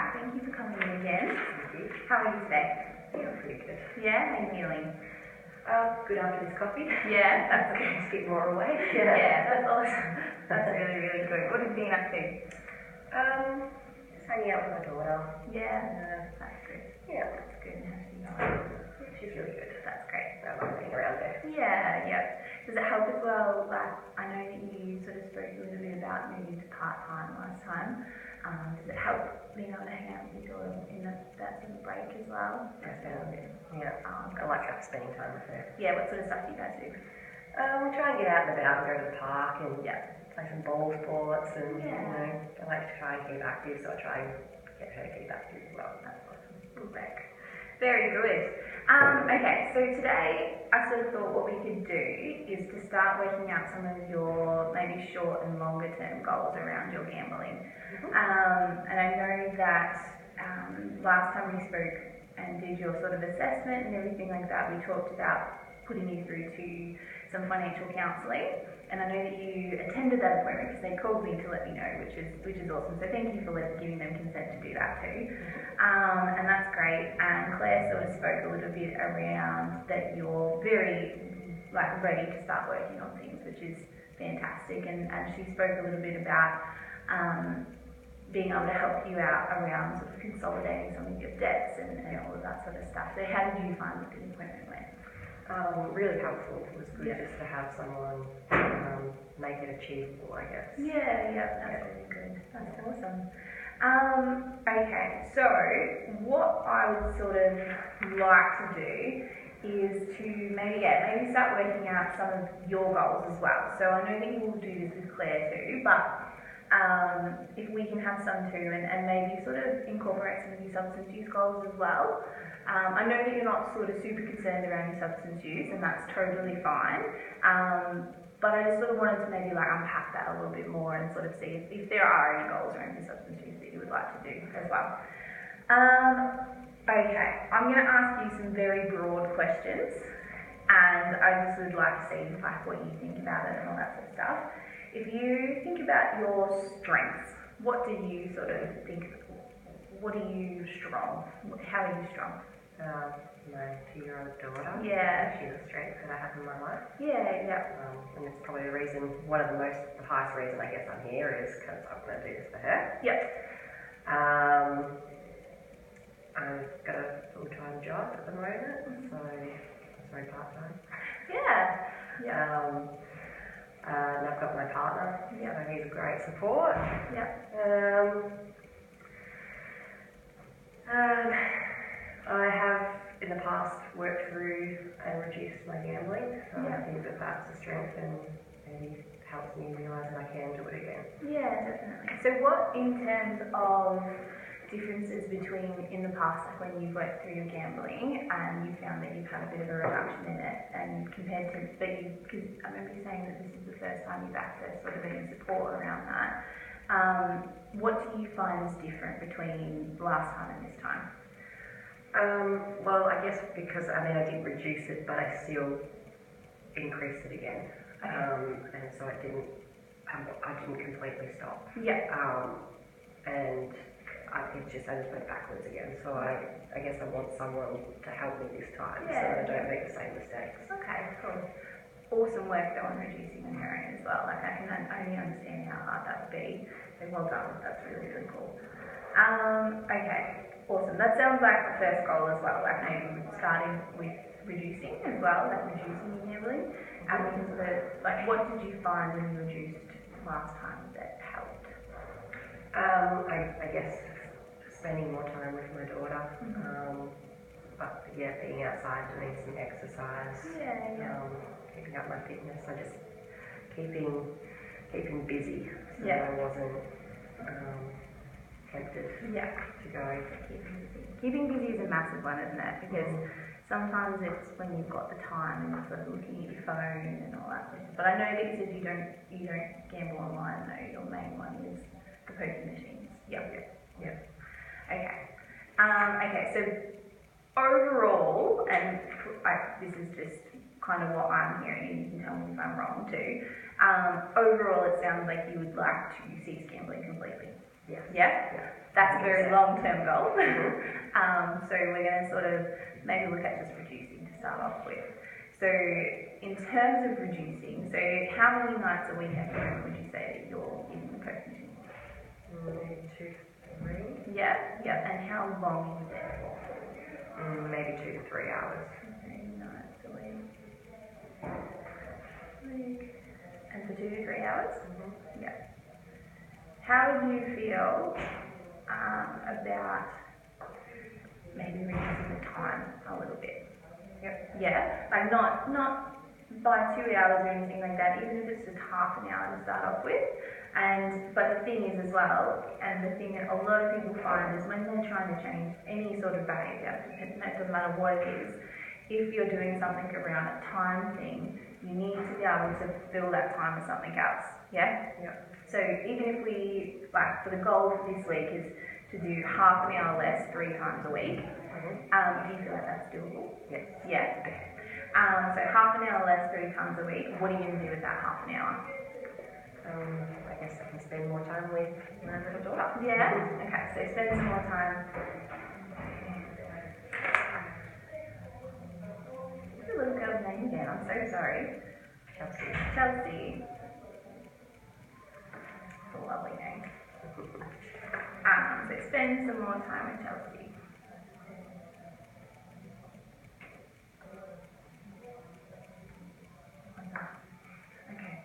back. Thank you for coming in again. Thank you. How are you today? Yeah, pretty good. Yeah, how are you feeling? Good after this coffee. Yeah, that's Okay, just get more away. yeah, that's awesome. That's really, really good. What have you been up to? Just hanging out with my daughter. Yeah, that's good. Yeah, That's good. How's she going? she's really good. That's great. I like being around her. Yeah. Does it help as well? Like, I know that you sort of spoke a little bit about moving to part-time last time. Does it help being able to hang out with your daughter in that sort of break as well? Definitely. Yeah. I like spending time with her. Yeah, what sort of stuff do you guys do? We try and get out and about and go to the park and play some ball sports and I like to try and keep active, so I try and get her to keep active as well. That's awesome. Good break. Very good. Okay, so today I sort of thought what we could do is to start working out some of your maybe short and longer term goals around your gambling. And I know that last time we spoke and did your sort of assessment and everything like that, we talked about putting you through to some financial counselling, and I know that you attended that appointment because they called me to let me know, which is awesome. So thank you for giving them consent to do that too, and that's great. And Claire sort of spoke a little bit around that you're very ready to start working on things, which is fantastic. And she spoke a little bit about being able to help you out around sort of consolidating some of your debts and all of that sort of stuff. So how did you find that the appointment went? Really helpful. It was good just to have someone make it achievable, I guess. Yeah, that's really good. That's awesome. Okay, so what I would sort of like to do is to maybe start working out some of your goals as well. So I know that you will do this with Claire too, but if we can have some too, and maybe sort of incorporate some of your substance use goals as well. I know that you're not sort of super concerned around your substance use, and that's totally fine. But I just sort of wanted to maybe unpack that a little bit more and sort of see if there are any goals around your substance use that you would like to do as well. Okay, I'm going to ask you some very broad questions, and I just would like to see what you think about it and all that sort of stuff. If you think about your strengths, what do you sort of think? What are you strong? How are you strong? My 2-year-old daughter. Yeah. She's a strength that I have in my life. Yeah. And it's probably the highest reason I guess I'm here is because I'm going to do this for her. Yep. I've got a full-time job at the moment, so it's very part-time. Yeah. And I've got my partner, so he's a great support. I have in the past worked through and reduced my gambling, so I think that that's a strength and maybe helps me realise that I can do it again. Yeah, definitely. So what, in terms of differences between in the past, like when you've worked through your gambling and you found that you've had a bit of a reduction in it, and compared to, because I remember you saying that this is the first time you've accessed sort of any support around that, what do you find is different between last time and this time? Well, I guess because I did reduce it, but I still increased it again, and so I didn't completely stop. And I just went backwards again. So I guess I want someone to help me this time, so that I don't make the same mistakes. Okay, cool. Awesome work though on reducing on your own as well. Like I can only understand how hard that would be. So well done. That's really, really cool. Okay. Awesome. That sounds like the first goal as well, like maybe starting with reducing as well, like reducing your gambling. And we can sort of, what did you find when you reduced last time that helped? I guess spending more time with my daughter, but being outside, doing some exercise, keeping up my fitness, so just keeping busy, so that I wasn't tempted to go. Keeping busy is a massive one, isn't it? Because sometimes it's when you've got the time and you're sort of looking at your phone and all that sort of stuff. But I know that you said you don't gamble online though. Your main one is the poker machines. Okay. Okay. So overall, and this is just kind of what I'm hearing, and you can tell me if I'm wrong too. Overall, it sounds like you would like to cease gambling completely. Yes. Yeah? Yeah. That's a very long-term goal. Mm-hmm. So we're going to sort of maybe look at just reducing to start off with. So in terms of reducing, so how many nights a week at the moment would you say that you're in coaching? Maybe 2, 3. Yeah, yeah. And how long are you there for? Maybe 2 to 3 hours. 3 nights a week. And for 2 to 3 hours? Mm-hmm. Yeah. How do you feel about maybe reducing the time a little bit? Yep. Yeah, like not by 2 hours or anything like that, even if it's just half an hour to start off with. But the thing is as well, and the thing that a lot of people find is when they're trying to change any sort of behaviour, it doesn't matter what it is, if you're doing something around a time thing, you need to be able to fill that time with something else. Yeah? Yep. So even if we, like for the goal for this week is to do half an hour less 3 times a week, do you feel like that's doable? Yes. Yeah? Okay. So half an hour less 3 times a week, what are you going to do with that half an hour? I guess I can spend more time with my little daughter. Yeah? Okay, so spend some more time. What's the little girl's name again? I'm so sorry. Chelsea. Chelsea. It's a lovely name. So spend some more time with Chelsea. Okay.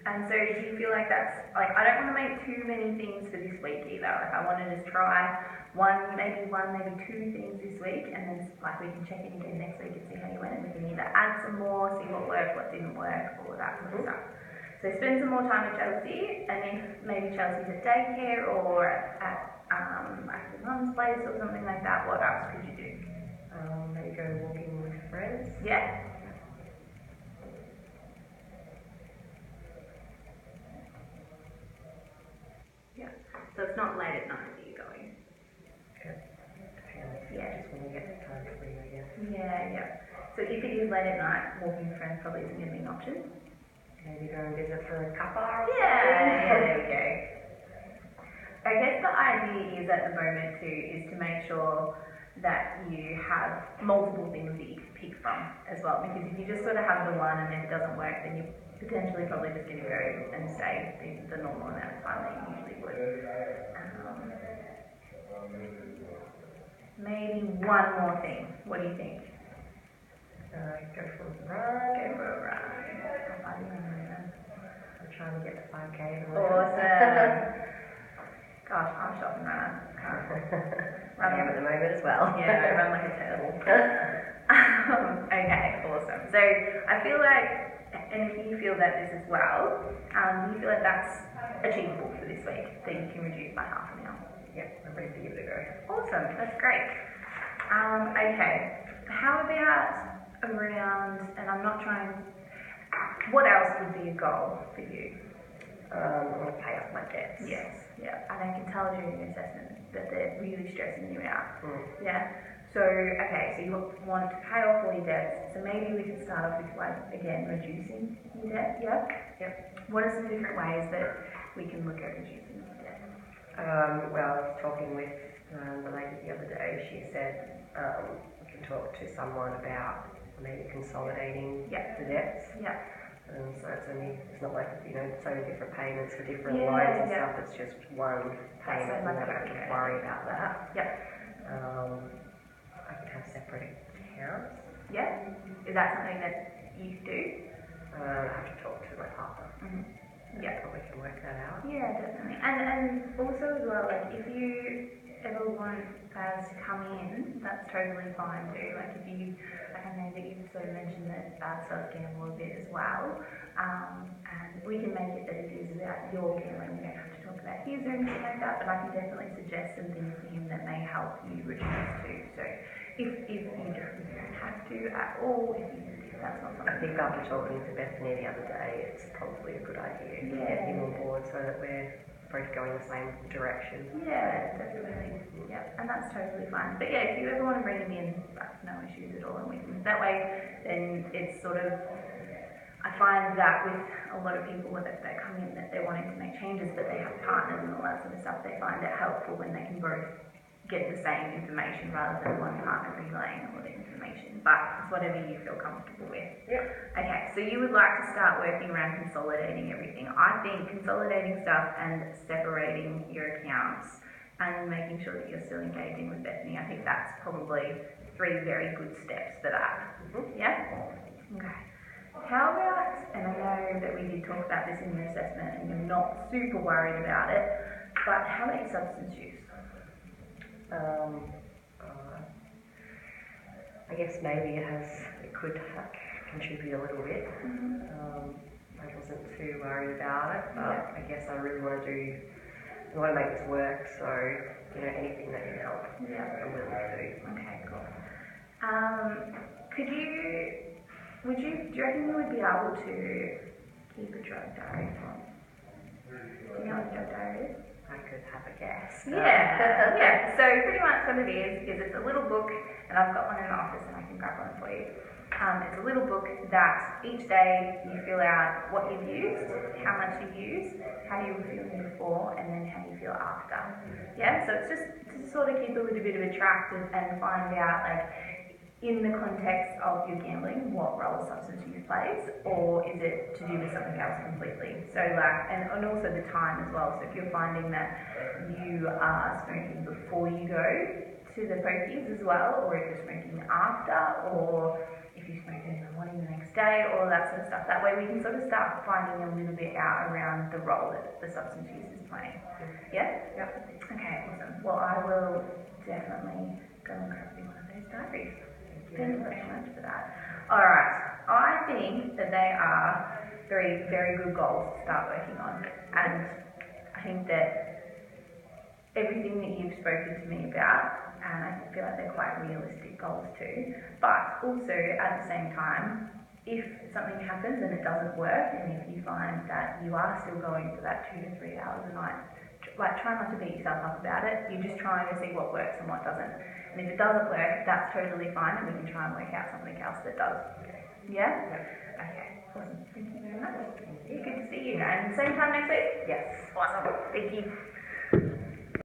And so do you feel like that's, like, I don't want to make too many things for this week either. Like, I want to just try maybe 2 things this week, and then, like, we can check in again next week and see how you went, and we can either add some more, see what worked, what didn't work, all of that sort of stuff. So spend some more time with Chelsea, and if maybe Chelsea's at daycare or at your mum's place or something like that, what else could you do? Maybe go walking with friends. Yeah? Yeah. So it's not late at night that you're going? Depends. Yeah. Just when we get the time free, I guess. Yeah. So if it is late at night, walking with friends probably isn't going to be an option. Maybe go and visit for a cuppa or Yeah, there we go. I guess the idea is at the moment too is to make sure that you have multiple things that you can pick from as well, because if you just sort of have the one and then it doesn't work, then you're potentially probably just going to go and stay the normal amount of time that you usually would. Maybe one more thing. What do you think? Go for a run. Go for a run. I'm trying to get to 5K. Awesome. Gosh, I'm shop and run. I am at the moment as well. Yeah, I run like a turtle. Okay, awesome. So I feel like, and if you feel that this as well, do you feel like that's achievable for this week, that you can reduce by half an hour? Yep, I'm ready to give it a go. Awesome, that's great. Okay, how about around, and I'm not trying, what else would be a goal for you? I want to pay off my debts. Yes, yeah, and I can tell during the assessment that they're really stressing you out. Yeah. So, okay, so you want to pay off all your debts, so maybe we could start off with, like, again, reducing your debt, yeah? Yep. What are some different ways that we can look at reducing your debt? Well, I was talking with the lady the other day. She said we can talk to someone about maybe consolidating the debts. Yeah. So it's not like, so many different payments for different Yeah, loans and yeah. stuff. It's just one That's payment, so and much I don't have to better. worry about that. Yep. I can have separate accounts. Yeah. Is that something that you do? I have to talk to my partner. Yeah. Probably can work that out. Yeah, definitely. And also as well, like, if you ever want us to come in, that's totally fine too. Like, if you, like, I know that you've sort of mentioned that self-gamble a bit as well, and we can make it that it is about your gambling. We don't have to talk about his or anything like that, but I can definitely suggest some things to him that may help you reduce too. So if you don't have to at all, if that's not something. I think after talking to Bethany the other day, it's probably a good idea to get him on board so that we're both going the same direction. Yeah, definitely. Yeah, and that's totally fine. But yeah, if you ever want to bring him in, that's no issues at all. And we can, that way, then it's sort of, I find that with a lot of people that come in that they're wanting to make changes, but they have partners and all that sort of stuff, they find it helpful when they can both get the same information rather than one partner relaying all the information. But it's whatever you feel comfortable with. Yep. Okay, so you would like to start working around consolidating everything. I think consolidating stuff and separating your accounts and making sure that you're still engaging with Bethany, I think that's probably 3 very good steps for that. Yeah? Okay. How about, and I know that we did talk about this in your assessment and you're not super worried about it, but how about your substance use? I guess maybe it could contribute a little bit. I wasn't too worried about it, but I guess I really want to make this work, so, anything that can help, I'm willing to do. Okay, cool. Do you reckon you would be able to keep a drug diary from? Do you know what a drug diary is? I could have a guess. Yeah. So pretty much what it is it's a little book, and I've got one in the office and I can grab one for you. It's a little book that each day you fill out what you've used, how much you've used, how you were feeling before, and then how you feel after. Yeah, so it's just to sort of keep a little bit of a track and find out, like, in the context of your gambling, what role substance use plays, or is it to do with something else completely? So and also the time as well. So if you're finding that you are smoking before you go to the pokies as well, or if you're smoking after, or if you smoke it in the morning the next day, all that sort of stuff. That way we can sort of start finding a little bit out around the role that the substance use is playing. Yeah? Yep. Okay, awesome. Well, I will definitely go and grab you one of those diaries. Thank you very much for that. Alright, I think that they are 3 very good goals to start working on. And I think that everything that you've spoken to me about, and I feel like they're quite realistic goals too, but also at the same time, if something happens and it doesn't work, and if you find that you are still going for that 2 to 3 hours a night, try not to beat yourself up about it. You're just trying to see what works and what doesn't. And if it doesn't work, that's totally fine, and we can try and work out something else that does. Yeah? Okay, awesome. Thank you very much. Good to see you. And same time next week? Yes. Awesome. Thank you.